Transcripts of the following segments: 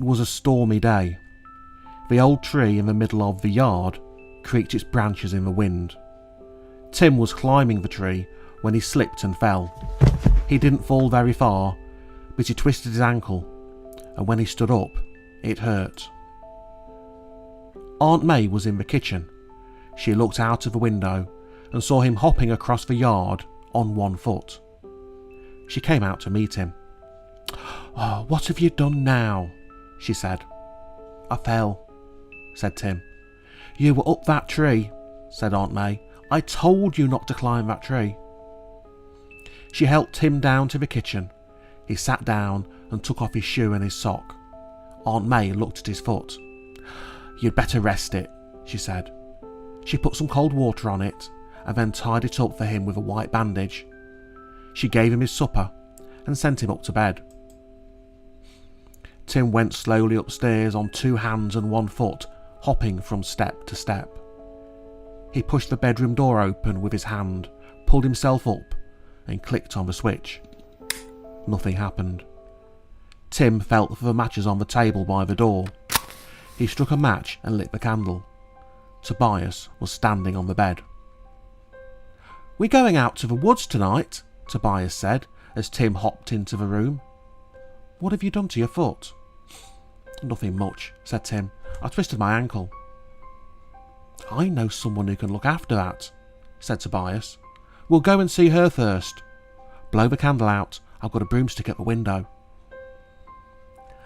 was a stormy day. The old tree in the middle of the yard creaked its branches in the wind. Tim was climbing the tree when he slipped and fell. He didn't fall very far, but he twisted his ankle, and when he stood up, it hurt. Aunt May was in the kitchen. She looked out of the window and saw him hopping across the yard on one foot. She came out to meet him. "Oh, what have you done now?" she said. "I fell," said Tim. "You were up that tree," said Aunt May. "I told you not to climb that tree." She helped Tim down to the kitchen. He sat down and took off his shoe and his sock. Aunt May looked at his foot. "You'd better rest it," she said. She put some cold water on it and then tied it up for him with a white bandage. She gave him his supper and sent him up to bed. Tim went slowly upstairs on 2 hands and 1 foot, hopping from step to step. He pushed the bedroom door open with his hand, pulled himself up and clicked on the switch. Nothing happened. Tim felt for the matches on the table by the door. He struck a match and lit the candle. Tobias was standing on the bed. "We're going out to the woods tonight," Tobias said as Tim hopped into the room. "What have you done to your foot?" "Nothing much," said Tim. "I twisted my ankle." "I know someone who can look after that," said Tobias. "We'll go and see her first. Blow the candle out. I've got a broomstick at the window."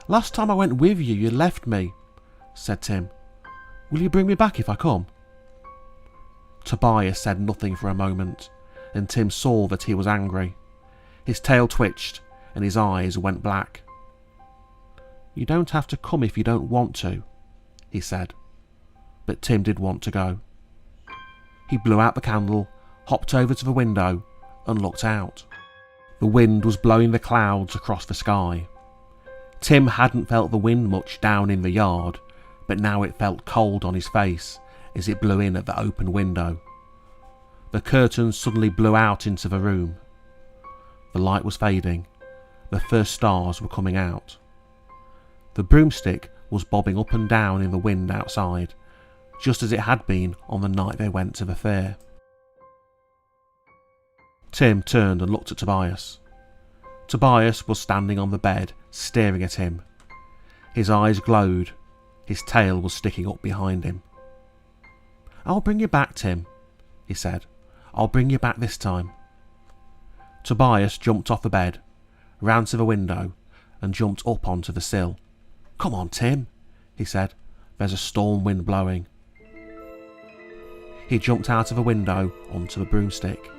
"Last time I went with you, you left me," said Tim. "Will you bring me back if I come?" Tobias said nothing for a moment, and Tim saw that he was angry. His tail twitched and his eyes went black. "You don't have to come if you don't want to," he said. But Tim did want to go. He blew out the candle, hopped over to the window and looked out. The wind was blowing the clouds across the sky. Tim hadn't felt the wind much down in the yard, but now it felt cold on his face as it blew in at the open window. The curtains suddenly blew out into the room. The light was fading. The first stars were coming out. The broomstick was bobbing up and down in the wind outside, just as it had been on the night they went to the fair. Tim turned and looked at Tobias. Tobias was standing on the bed, staring at him. His eyes glowed. His tail was sticking up behind him. "I'll bring you back, Tim," he said. "I'll bring you back this time." Tobias jumped off the bed, ran to the window and jumped up onto the sill. "Come on, Tim," he said. "There's a storm wind blowing." He jumped out of the window onto the broomstick.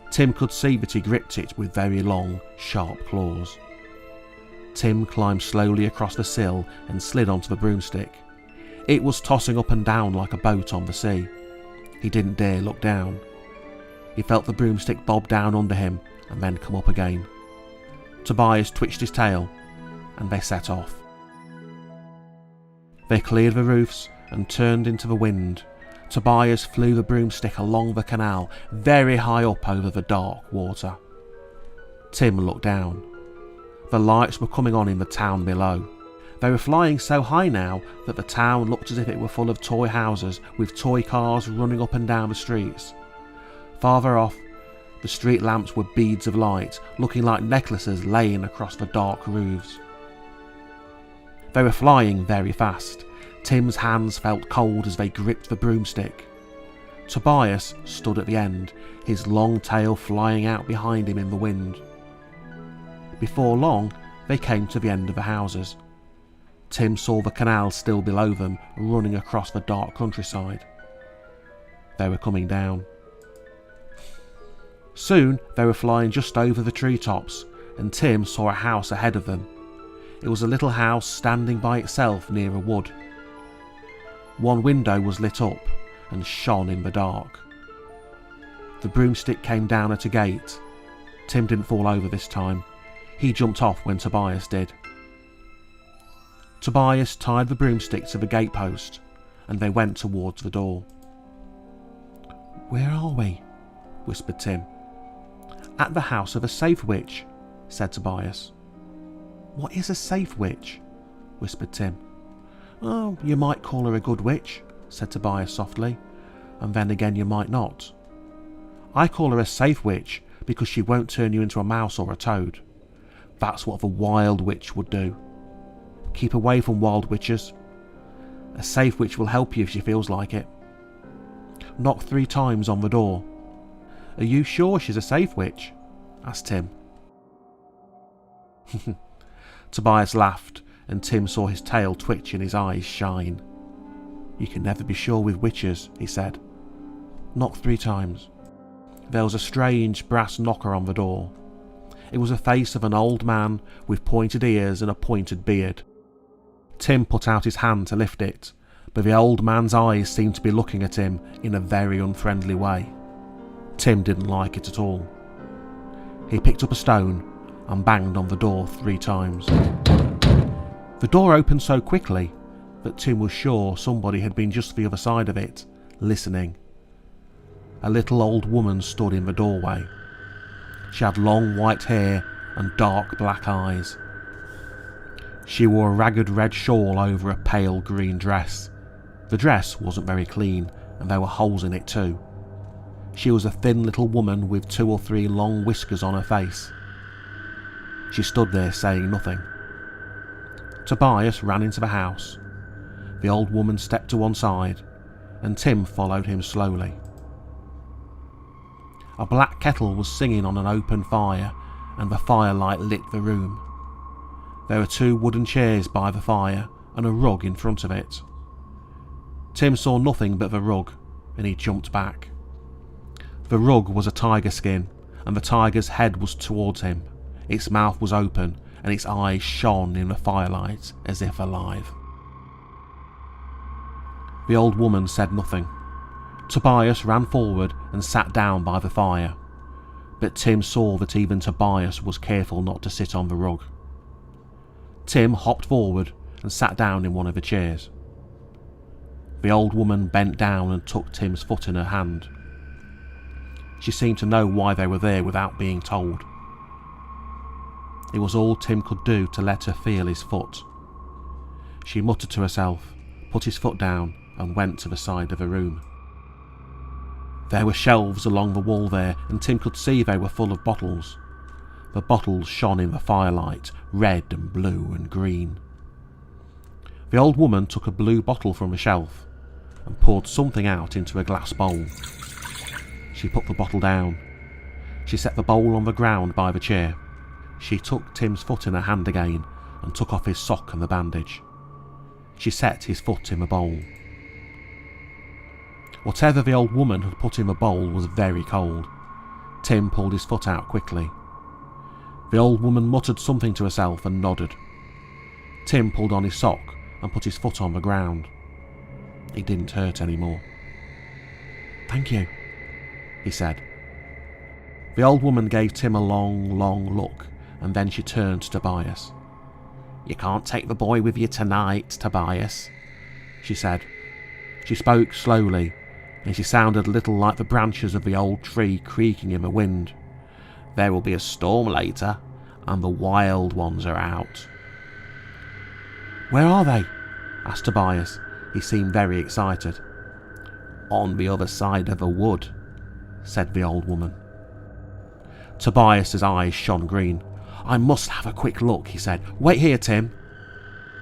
Tim could see that he gripped it with very long, sharp claws. Tim climbed slowly across the sill and slid onto the broomstick. It was tossing up and down like a boat on the sea. He didn't dare look down. He felt the broomstick bob down under him and then come up again. Tobias twitched his tail and they set off. They cleared the roofs and turned into the wind. Tobias flew the broomstick along the canal, very high up over the dark water. Tim looked down. The lights were coming on in the town below. They were flying so high now that the town looked as if it were full of toy houses with toy cars running up and down the streets. Farther off, the street lamps were beads of light, looking like necklaces laying across the dark roofs. They were flying very fast. Tim's hands felt cold as they gripped the broomstick. Tobias stood at the end, his long tail flying out behind him in the wind. Before long, they came to the end of the houses. Tim saw the canal still below them, running across the dark countryside. They were coming down. Soon they were flying just over the treetops, and Tim saw a house ahead of them. It was a little house standing by itself near a wood. One window was lit up and shone in the dark. The broomstick came down at a gate. Tim didn't fall over this time. He jumped off when Tobias did. Tobias tied the broomstick to the gatepost and they went towards the door. "Where are we?" whispered Tim. "At the house of a safe witch," said Tobias. "What is a safe witch?" whispered Tim. Oh, you might call her a good witch, said Tobias softly, and then again you might not. I call her a safe witch because she won't turn you into a mouse or a toad. That's what a wild witch would do. Keep away from wild witches. A safe witch will help you if she feels like it. Knock 3 times on the door. Are you sure she's a safe witch? Asked Tim. Tobias laughed, and Tim saw his tail twitch and his eyes shine. You can never be sure with witches, he said. Knock 3 times. There was a strange brass knocker on the door. It was the face of an old man with pointed ears and a pointed beard. Tim put out his hand to lift it, but the old man's eyes seemed to be looking at him in a very unfriendly way. Tim didn't like it at all. He picked up a stone and banged on the door 3 times. The door opened so quickly that Tim was sure somebody had been just the other side of it, listening. A little old woman stood in the doorway. She had long white hair and dark black eyes. She wore a ragged red shawl over a pale green dress. The dress wasn't very clean, and there were holes in it too. She was a thin little woman with 2 or 3 long whiskers on her face. She stood there saying nothing. Tobias ran into the house. The old woman stepped to one side, and Tim followed him slowly. A black kettle was singing on an open fire, and the firelight lit the room. There were 2 wooden chairs by the fire, and a rug in front of it. Tim saw nothing but the rug, and he jumped back. The rug was a tiger skin, and the tiger's head was towards him. Its mouth was open, and its eyes shone in the firelight as if alive. The old woman said nothing. Tobias ran forward and sat down by the fire, but Tim saw that even Tobias was careful not to sit on the rug. Tim hopped forward and sat down in one of the chairs. The old woman bent down and took Tim's foot in her hand. She seemed to know why they were there without being told. It was all Tim could do to let her feel his foot. She muttered to herself, put his foot down, and went to the side of the room. There were shelves along the wall there, and Tim could see they were full of bottles. The bottles shone in the firelight, red and blue and green. The old woman took a blue bottle from a shelf and poured something out into a glass bowl. She put the bottle down. She set the bowl on the ground by the chair. She took Tim's foot in her hand again and took off his sock and the bandage. She set his foot in the bowl. Whatever the old woman had put in the bowl was very cold. Tim pulled his foot out quickly. The old woman muttered something to herself and nodded. Tim pulled on his sock and put his foot on the ground. It didn't hurt anymore. "Thank you," he said. The old woman gave Tim a long, long look, and then she turned to Tobias. "You can't take the boy with you tonight, Tobias," she said. She spoke slowly, and she sounded a little like the branches of the old tree creaking in the wind. "There will be a storm later, and the wild ones are out." "Where are they?" asked Tobias. He seemed very excited. "On the other side of the wood," said the old woman. Tobias's eyes shone green. "I must have a quick look," he said. "Wait here, Tim."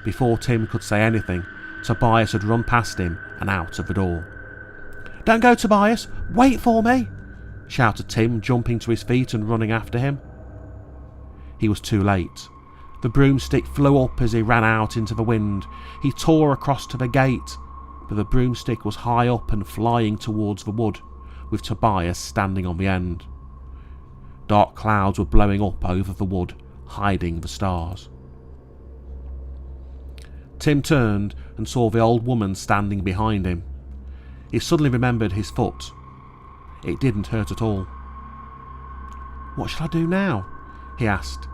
Before Tim could say anything, Tobias had run past him and out of the door. "Don't go, Tobias! Wait for me!" shouted Tim, jumping to his feet and running after him. He was too late. The broomstick flew up as he ran out into the wind. He tore across to the gate, but the broomstick was high up and flying towards the wood, with Tobias standing on the end. Dark clouds were blowing up over the wood, hiding the stars. Tim turned and saw the old woman standing behind him. He suddenly remembered his foot. It didn't hurt at all. "What shall I do now?" he asked.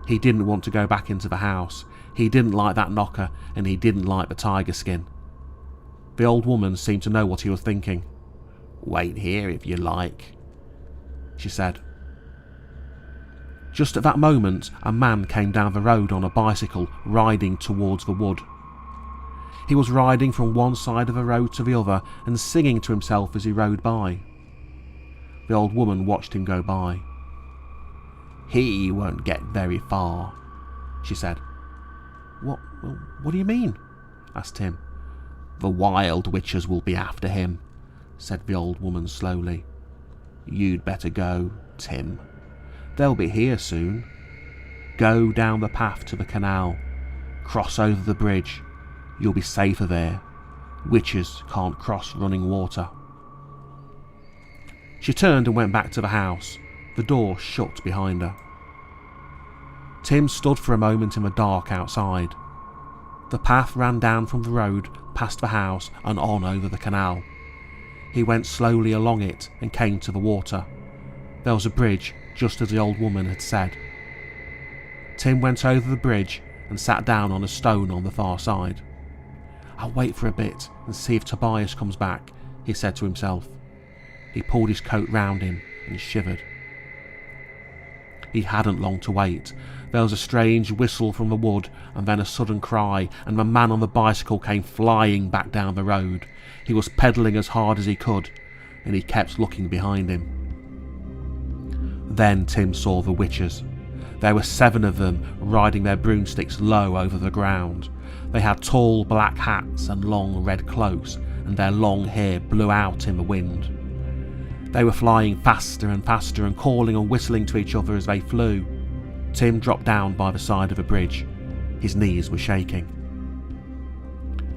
He didn't want to go back into the house. He didn't like that knocker, and he didn't like the tiger skin. The old woman seemed to know what he was thinking. "Wait here if you like," she said. Just at that moment, a man came down the road on a bicycle, riding towards the wood. He was riding from one side of the road to the other and singing to himself as he rode by. The old woman watched him go by. "He won't get very far," she said. What do you mean?" asked Tim. "The wild witches will be after him," said the old woman slowly. "You'd better go, Tim. They'll be here soon. Go down the path to the canal. Cross over the bridge. You'll be safer there. Witches can't cross running water." She turned and went back to the house, the door shut behind her. Tim stood for a moment in the dark outside. The path ran down from the road, past the house and on over the canal. He went slowly along it and came to the water. There was a bridge, just as the old woman had said. Tim went over the bridge and sat down on a stone on the far side. "I'll wait for a bit and see if Tobias comes back," he said to himself. He pulled his coat round him and shivered. He hadn't long to wait. There was a strange whistle from the wood and then a sudden cry, and the man on the bicycle came flying back down the road. He was pedalling as hard as he could, and he kept looking behind him. Then Tim saw the witches. There were 7 of them, riding their broomsticks low over the ground. They had tall black hats and long red cloaks, and their long hair blew out in the wind. They were flying faster and faster and calling and whistling to each other as they flew. Tim dropped down by the side of a bridge. His knees were shaking.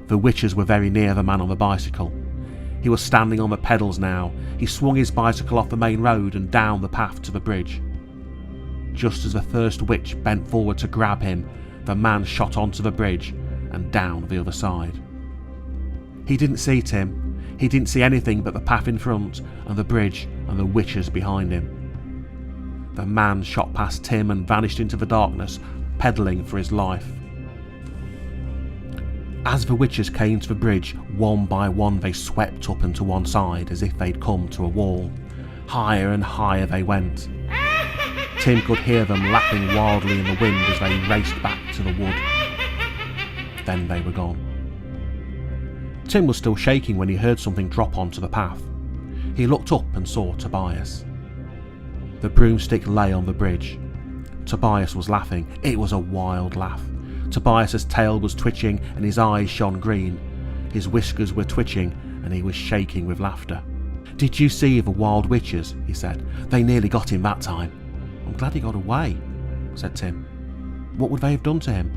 The witches were very near the man on the bicycle. He was standing on the pedals now. He swung his bicycle off the main road and down the path to the bridge. Just as the first witch bent forward to grab him, the man shot onto the bridge and down the other side. He didn't see Tim. He didn't see anything but the path in front and the bridge and the witches behind him. The man shot past Tim and vanished into the darkness, pedalling for his life. As the witches came to the bridge, one by one they swept up and to one side as if they'd come to a wall. Higher and higher they went. Tim could hear them laughing wildly in the wind as they raced back to the wood. Then they were gone. Tim was still shaking when he heard something drop onto the path. He looked up and saw Tobias. The broomstick lay on the bridge. Tobias was laughing. It was a wild laugh. Tobias's tail was twitching and his eyes shone green. His whiskers were twitching and he was shaking with laughter. "Did you see the wild witches?" he said. "They nearly got him that time." "I'm glad he got away," said Tim. "What would they have done to him?"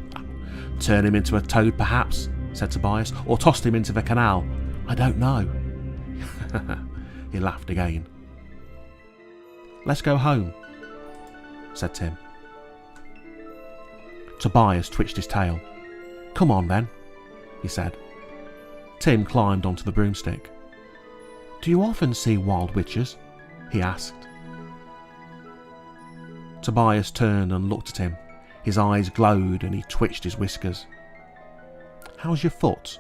"Turn him into a toad perhaps," said Tobias, "or tossed him into the canal. I don't know." He laughed again. "Let's go home," said Tim. Tobias twitched his tail. "Come on then," he said. Tim climbed onto the broomstick. "Do you often see wild witches?" he asked. Tobias turned and looked at him. His eyes glowed and he twitched his whiskers. "How's your foot?"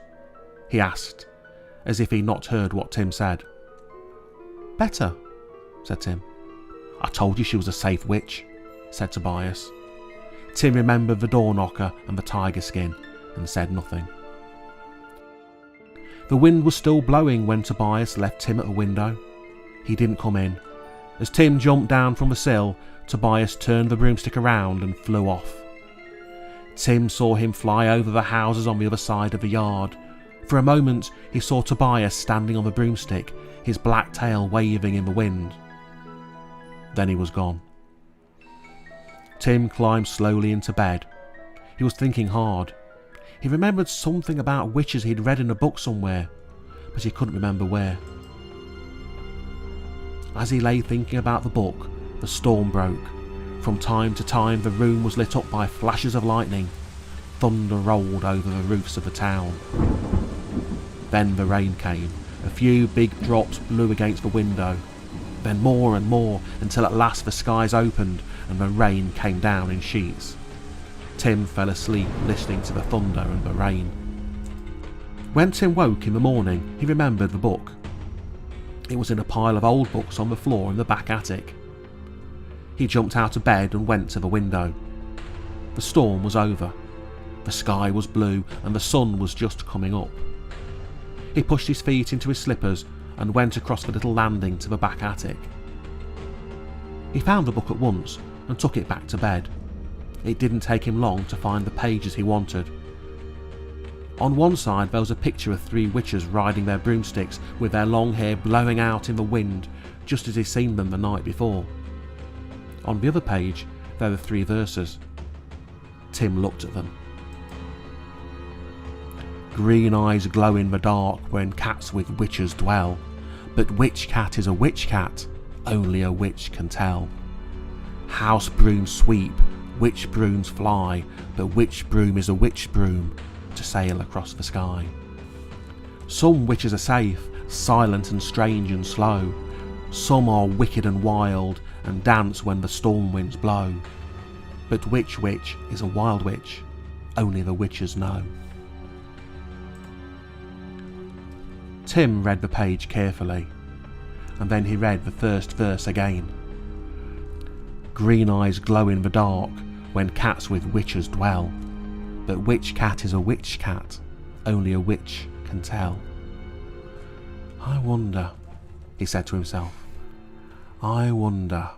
he asked, as if he'd not heard what Tim said. "Better," said Tim. "I told you she was a safe witch," said Tobias. Tim remembered the door knocker and the tiger skin and said nothing. The wind was still blowing when Tobias left Tim at the window. He didn't come in. As Tim jumped down from the sill, Tobias turned the broomstick around and flew off. Tim saw him fly over the houses on the other side of the yard. For a moment he saw Tobias standing on the broomstick, his black tail waving in the wind. Then he was gone. Tim climbed slowly into bed. He was thinking hard. He remembered something about witches he'd read in a book somewhere, but he couldn't remember where. As he lay thinking about the book, the storm broke. From time to time the room was lit up by flashes of lightning. Thunder rolled over the roofs of the town. Then the rain came. A few big drops blew against the window. Then more and more, until at last the skies opened and the rain came down in sheets. Tim fell asleep listening to the thunder and the rain. When Tim woke in the morning, he remembered the book. It was in a pile of old books on the floor in the back attic. He jumped out of bed and went to the window. The storm was over. The sky was blue and the sun was just coming up. He pushed his feet into his slippers and went across the little landing to the back attic. He found the book at once and took it back to bed. It didn't take him long to find the pages he wanted. On one side there was a picture of 3 witches riding their broomsticks with their long hair blowing out in the wind, just as he'd seen them the night before. On the other page there were 3 verses. Tim looked at them. Green eyes glow in the dark when cats with witches dwell, but which cat is a witch cat, only a witch can tell. House brooms sweep, witch brooms fly, but which broom is a witch broom to sail across the sky? Some witches are safe, silent and strange and slow. Some are wicked and wild and dance when the storm winds blow. But which witch is a wild witch? Only the witches know. Tim read the page carefully, and then he read the first verse again. Green eyes glow in the dark when cats with witches dwell, but which cat is a witch cat? Only a witch can tell. I wonder, he said to himself, I wonder.